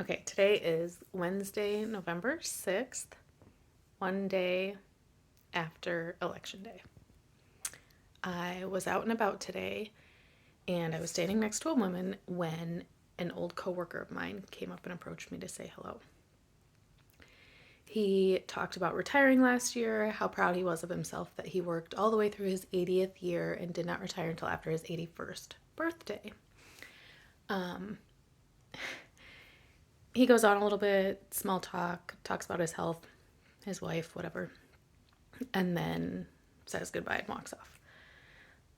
Okay, today is Wednesday, November 6th, one day after Election Day. I was out and about today, and I was standing next to a woman when an old coworker of mine came up and approached me to say hello. He talked about retiring last year, how proud he was of himself that he worked all the way through his 80th year and did not retire until after his 81st birthday. He goes on a little bit, small talk, talks about his health, his wife, whatever, and then says goodbye and walks off.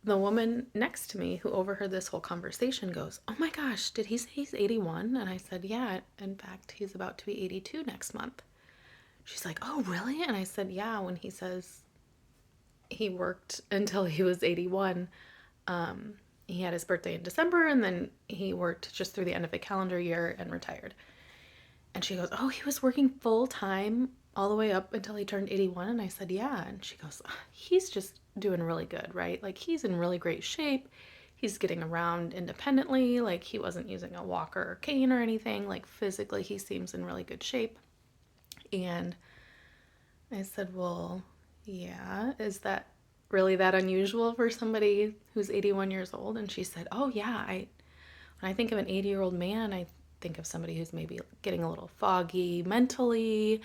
The woman next to me who overheard this whole conversation goes, "Oh my gosh, did he say he's 81?" And I said, "Yeah, in fact, he's about to be 82 next month." She's like, "Oh, really?" And I said, "Yeah, when he says he worked until he was 81, he had his birthday in December and then he worked just through the end of the calendar year and retired." And she goes, "Oh, he was working full time all the way up until he turned 81." And I said, "Yeah." And she goes, "He's just doing really good, right? Like, he's in really great shape. He's getting around independently. Like, he wasn't using a walker or cane or anything. Like, physically, he seems in really good shape." And I said, "Well, yeah, is that really that unusual for somebody who's 81 years old?" And she said, "Oh, yeah, when I think of an 80-year-old man, I think of somebody who's maybe getting a little foggy mentally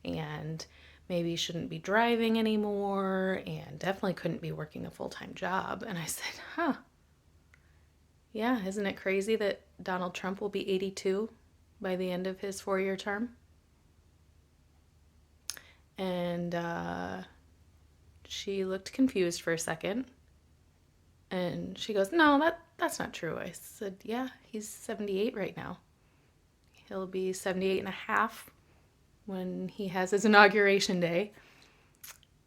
and maybe shouldn't be driving anymore and definitely couldn't be working a full-time job." And I said, "Huh, yeah, isn't it crazy that Donald Trump will be 82 by the end of his 4-year term?" And she looked confused for a second. And she goes, "No, that's not true." I said, "Yeah, he's 78 right now. He'll be 78 and a half when he has his inauguration day.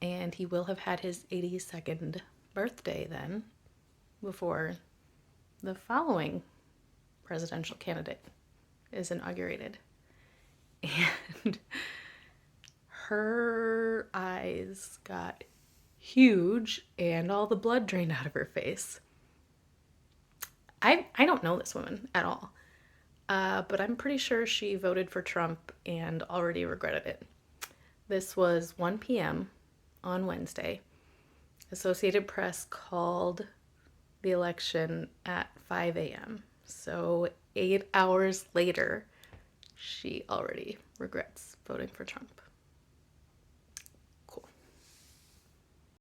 And he will have had his 82nd birthday then before the following presidential candidate is inaugurated." And her eyes got huge and all the blood drained out of her face. I don't know this woman at all. But I'm pretty sure she voted for Trump and already regretted it. This was 1 p.m. on Wednesday. Associated Press called the election at 5 a.m. So 8 hours later, she already regrets voting for Trump.